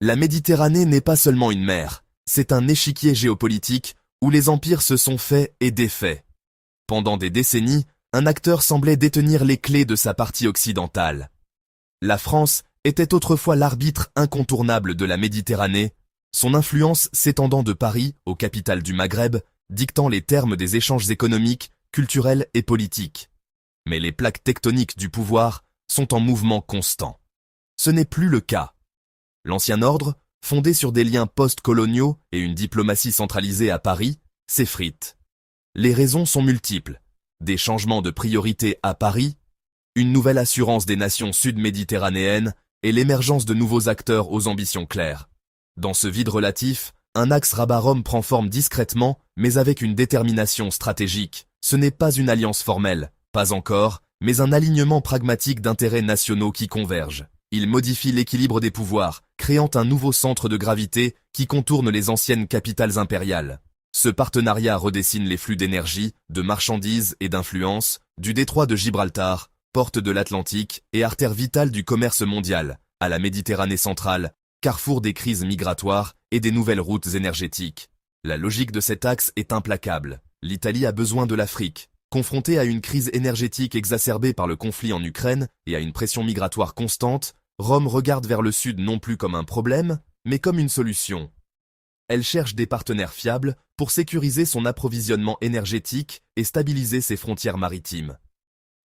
La Méditerranée n'est pas seulement une mer, c'est un échiquier géopolitique où les empires se sont faits et défaits. Pendant des décennies, un acteur semblait détenir les clés de sa partie occidentale. La France était autrefois l'arbitre incontournable de la Méditerranée, son influence s'étendant de Paris aux capitales du Maghreb, dictant les termes des échanges économiques, culturels et politiques. Mais les plaques tectoniques du pouvoir sont en mouvement constant. Ce n'est plus le cas. L'ancien ordre, fondé sur des liens post-coloniaux et une diplomatie centralisée à Paris, s'effrite. Les raisons sont multiples. Des changements de priorité à Paris, une nouvelle assurance des nations sud-méditerranéennes et l'émergence de nouveaux acteurs aux ambitions claires. Dans ce vide relatif, un axe Rabat-Rome prend forme discrètement, mais avec une détermination stratégique. Ce n'est pas une alliance formelle, pas encore, mais un alignement pragmatique d'intérêts nationaux qui convergent. Il modifie l'équilibre des pouvoirs, créant un nouveau centre de gravité qui contourne les anciennes capitales impériales. Ce partenariat redessine les flux d'énergie, de marchandises et d'influence, du détroit de Gibraltar, porte de l'Atlantique et artère vitale du commerce mondial, à la Méditerranée centrale, carrefour des crises migratoires et des nouvelles routes énergétiques. La logique de cet axe est implacable. L'Italie a besoin de l'Afrique. Confrontée à une crise énergétique exacerbée par le conflit en Ukraine et à une pression migratoire constante, Rome regarde vers le sud non plus comme un problème, mais comme une solution. Elle cherche des partenaires fiables pour sécuriser son approvisionnement énergétique et stabiliser ses frontières maritimes.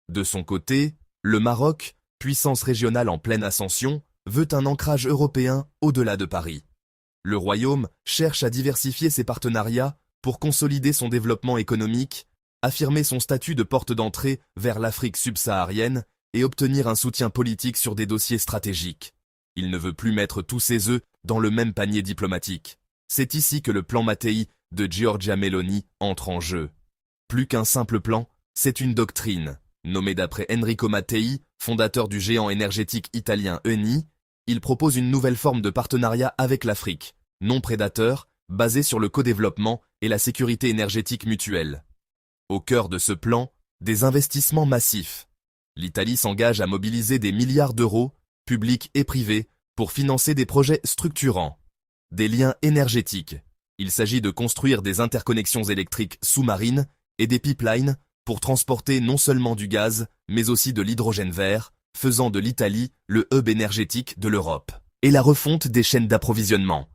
De son côté, le Maroc, puissance régionale en pleine ascension, veut un ancrage européen au-delà de Paris. Le royaume cherche à diversifier ses partenariats pour consolider son développement économique, affirmer son statut de porte d'entrée vers l'Afrique subsaharienne et obtenir un soutien politique sur des dossiers stratégiques. Il ne veut plus mettre tous ses œufs dans le même panier diplomatique. C'est ici que le plan Mattei de Giorgia Meloni entre en jeu. Plus qu'un simple plan, c'est une doctrine. Nommé d'après Enrico Mattei, fondateur du géant énergétique italien Eni, il propose une nouvelle forme de partenariat avec l'Afrique, non prédateur, basé sur le co-développement et la sécurité énergétique mutuelle. Au cœur de ce plan, des investissements massifs. L'Italie s'engage à mobiliser des milliards d'euros, publics et privés, pour financer des projets structurants. Des liens énergétiques. Il s'agit de construire des interconnexions électriques sous-marines et des pipelines pour transporter non seulement du gaz, mais aussi de l'hydrogène vert, faisant de l'Italie le hub énergétique de l'Europe. Et la refonte des chaînes d'approvisionnement.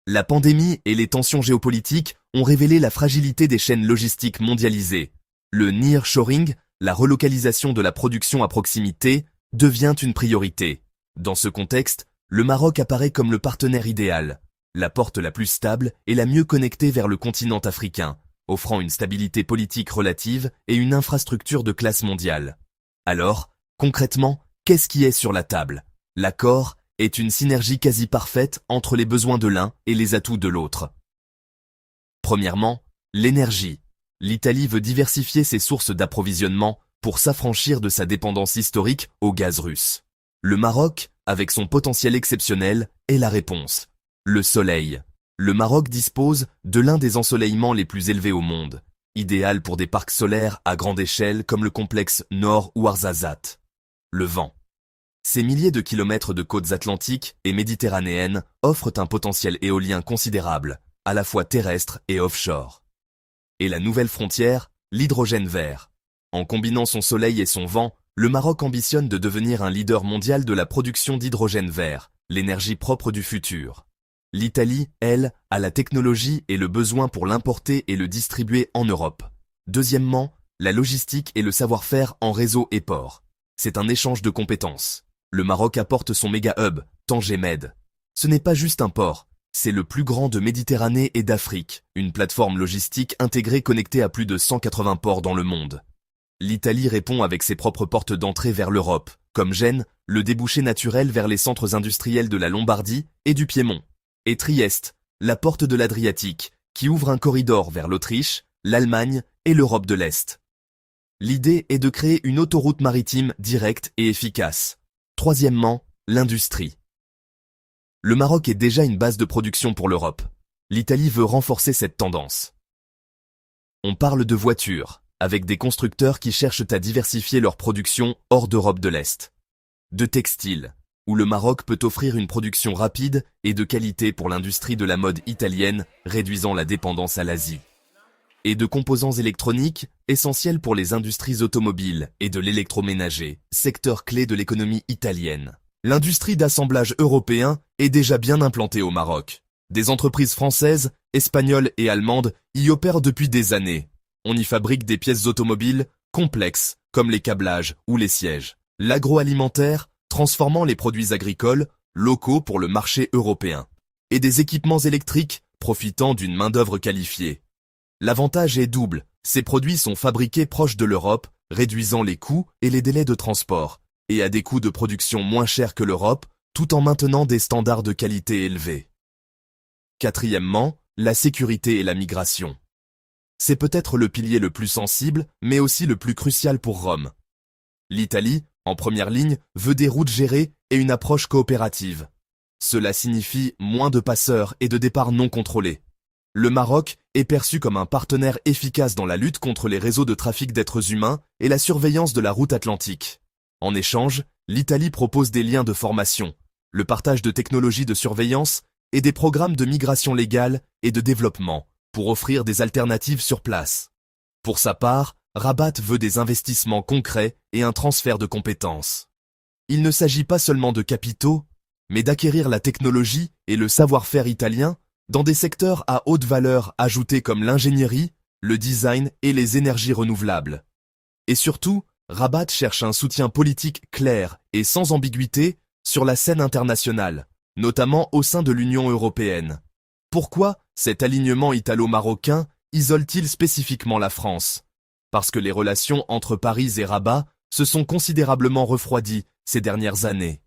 La pandémie et les tensions géopolitiques ont révélé la fragilité des chaînes logistiques mondialisées. Le nearshoring, la relocalisation de la production à proximité, devient une priorité. Dans ce contexte, le Maroc apparaît comme le partenaire idéal, la porte la plus stable et la mieux connectée vers le continent africain, offrant une stabilité politique relative et une infrastructure de classe mondiale. Alors, concrètement, qu'est-ce qui est sur la table? L'accord est une synergie quasi parfaite entre les besoins de l'un et les atouts de l'autre. Premièrement, l'énergie. L'Italie veut diversifier ses sources d'approvisionnement pour s'affranchir de sa dépendance historique au gaz russe. Le Maroc, avec son potentiel exceptionnel, est la réponse. Le soleil. Le Maroc dispose de l'un des ensoleillements les plus élevés au monde, idéal pour des parcs solaires à grande échelle comme le complexe Nord ou Ouarzazate. Le vent. Ces milliers de kilomètres de côtes atlantiques et méditerranéennes offrent un potentiel éolien considérable, à la fois terrestre et offshore. Et la nouvelle frontière, l'hydrogène vert. En combinant son soleil et son vent, le Maroc ambitionne de devenir un leader mondial de la production d'hydrogène vert, l'énergie propre du futur. L'Italie, elle, a la technologie et le besoin pour l'importer et le distribuer en Europe. Deuxièmement, la logistique et le savoir-faire en réseau et port. C'est un échange de compétences. Le Maroc apporte son méga-hub, Tanger Med. Ce n'est pas juste un port, c'est le plus grand de Méditerranée et d'Afrique, une plateforme logistique intégrée connectée à plus de 180 ports dans le monde. L'Italie répond avec ses propres portes d'entrée vers l'Europe, comme Gênes, le débouché naturel vers les centres industriels de la Lombardie et du Piémont. Et Trieste, la porte de l'Adriatique, qui ouvre un corridor vers l'Autriche, l'Allemagne et l'Europe de l'Est. L'idée est de créer une autoroute maritime directe et efficace. Troisièmement, l'industrie. Le Maroc est déjà une base de production pour l'Europe. L'Italie veut renforcer cette tendance. On parle de voitures, avec des constructeurs qui cherchent à diversifier leur production hors d'Europe de l'Est. De textiles, où le Maroc peut offrir une production rapide et de qualité pour l'industrie de la mode italienne, réduisant la dépendance à l'Asie. Et de composants électroniques, essentiels pour les industries automobiles et de l'électroménager, secteur clé de l'économie italienne. L'industrie d'assemblage européen est déjà bien implantée au Maroc. Des entreprises françaises, espagnoles et allemandes y opèrent depuis des années. On y fabrique des pièces automobiles complexes, comme les câblages ou les sièges. L'agroalimentaire, transformant les produits agricoles, locaux pour le marché européen. Et des équipements électriques, profitant d'une main-d'œuvre qualifiée. L'avantage est double, ces produits sont fabriqués proches de l'Europe, réduisant les coûts et les délais de transport, et à des coûts de production moins chers que l'Europe, tout en maintenant des standards de qualité élevés. Quatrièmement, la sécurité et la migration. C'est peut-être le pilier le plus sensible, mais aussi le plus crucial pour Rome. L'Italie, en première ligne, veut des routes gérées et une approche coopérative. Cela signifie moins de passeurs et de départs non contrôlés. Le Maroc est perçu comme un partenaire efficace dans la lutte contre les réseaux de trafic d'êtres humains et la surveillance de la route atlantique. En échange, l'Italie propose des liens de formation, le partage de technologies de surveillance et des programmes de migration légale et de développement pour offrir des alternatives sur place. Pour sa part, Rabat veut des investissements concrets et un transfert de compétences. Il ne s'agit pas seulement de capitaux, mais d'acquérir la technologie et le savoir-faire italien dans des secteurs à haute valeur ajoutée comme l'ingénierie, le design et les énergies renouvelables. Et surtout, Rabat cherche un soutien politique clair et sans ambiguïté sur la scène internationale, notamment au sein de l'Union européenne. Pourquoi cet alignement italo-marocain isole-t-il spécifiquement la France? Parce que les relations entre Paris et Rabat se sont considérablement refroidies ces dernières années.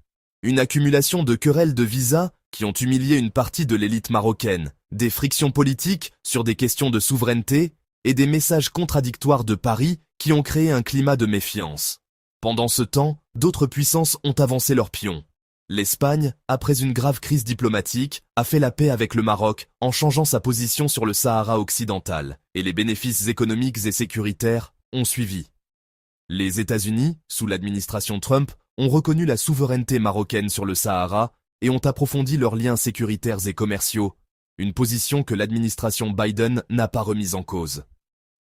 Une accumulation de querelles de visas qui ont humilié une partie de l'élite marocaine, des frictions politiques sur des questions de souveraineté et des messages contradictoires de Paris qui ont créé un climat de méfiance. Pendant ce temps, d'autres puissances ont avancé leurs pions. L'Espagne, après une grave crise diplomatique, a fait la paix avec le Maroc en changeant sa position sur le Sahara occidental, et les bénéfices économiques et sécuritaires ont suivi. Les États-Unis, sous l'administration Trump, ont reconnu la souveraineté marocaine sur le Sahara et ont approfondi leurs liens sécuritaires et commerciaux, une position que l'administration Biden n'a pas remise en cause.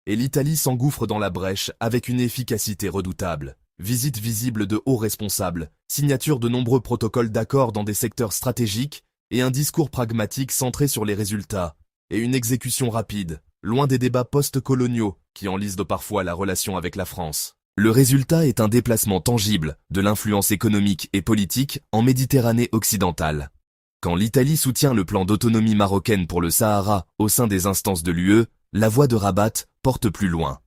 Et l'Italie s'engouffre dans la brèche avec une efficacité redoutable. Visite visible de hauts responsables, signature de nombreux protocoles d'accords dans des secteurs stratégiques et un discours pragmatique centré sur les résultats, et une exécution rapide, loin des débats post-coloniaux qui enlisent parfois la relation avec la France. Le résultat est un déplacement tangible de l'influence économique et politique en Méditerranée occidentale. Quand l'Italie soutient le plan d'autonomie marocaine pour le Sahara au sein des instances de l'UE, la voix de Rabat porte plus loin.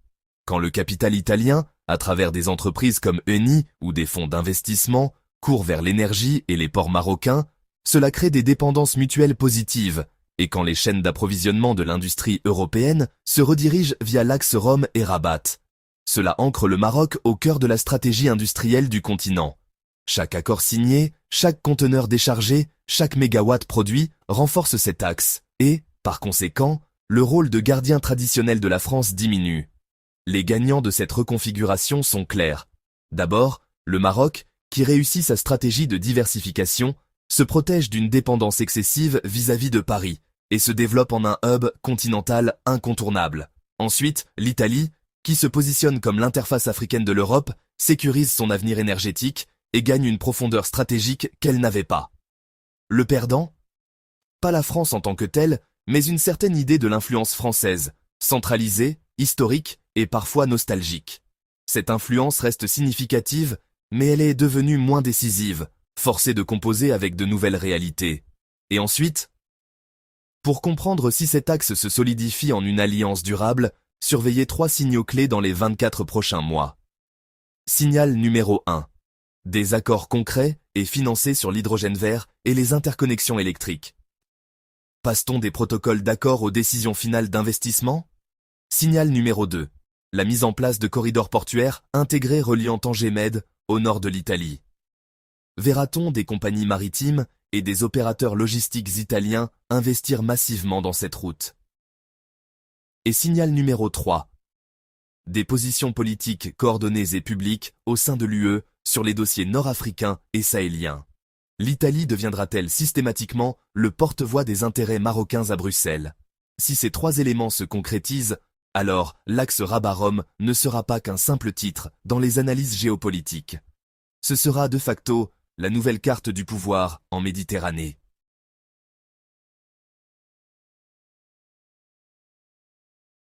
Quand le capital italien, à travers des entreprises comme Eni ou des fonds d'investissement, court vers l'énergie et les ports marocains, cela crée des dépendances mutuelles positives, et quand les chaînes d'approvisionnement de l'industrie européenne se redirigent via l'axe Rome et Rabat, cela ancre le Maroc au cœur de la stratégie industrielle du continent. Chaque accord signé, chaque conteneur déchargé, chaque mégawatt produit renforce cet axe et, par conséquent, le rôle de gardien traditionnel de la France diminue. Les gagnants de cette reconfiguration sont clairs. D'abord, le Maroc, qui réussit sa stratégie de diversification, se protège d'une dépendance excessive vis-à-vis de Paris et se développe en un hub continental incontournable. Ensuite, l'Italie, qui se positionne comme l'interface africaine de l'Europe, sécurise son avenir énergétique et gagne une profondeur stratégique qu'elle n'avait pas. Le perdant? Pas la France en tant que telle, mais une certaine idée de l'influence française, centralisée, historique et parfois nostalgique. Cette influence reste significative, mais elle est devenue moins décisive, forcée de composer avec de nouvelles réalités. Et ensuite, pour comprendre si cet axe se solidifie en une alliance durable, surveillez 3 signaux clés dans les 24 prochains mois. Signal numéro 1. Des accords concrets et financés sur l'hydrogène vert et les interconnexions électriques. Passe-t-on des protocoles d'accord aux décisions finales d'investissement? Signal numéro 2. La mise en place de corridors portuaires intégrés reliant Tanger-Med au nord de l'Italie. Verra-t-on des compagnies maritimes et des opérateurs logistiques italiens investir massivement dans cette route? Et signal numéro 3. Des positions politiques coordonnées et publiques au sein de l'UE sur les dossiers nord-africains et sahéliens. L'Italie deviendra-t-elle systématiquement le porte-voix des intérêts marocains à Bruxelles? Si ces trois éléments se concrétisent, alors l'axe Rabat-Rome ne sera pas qu'un simple titre dans les analyses géopolitiques. Ce sera de facto la nouvelle carte du pouvoir en Méditerranée.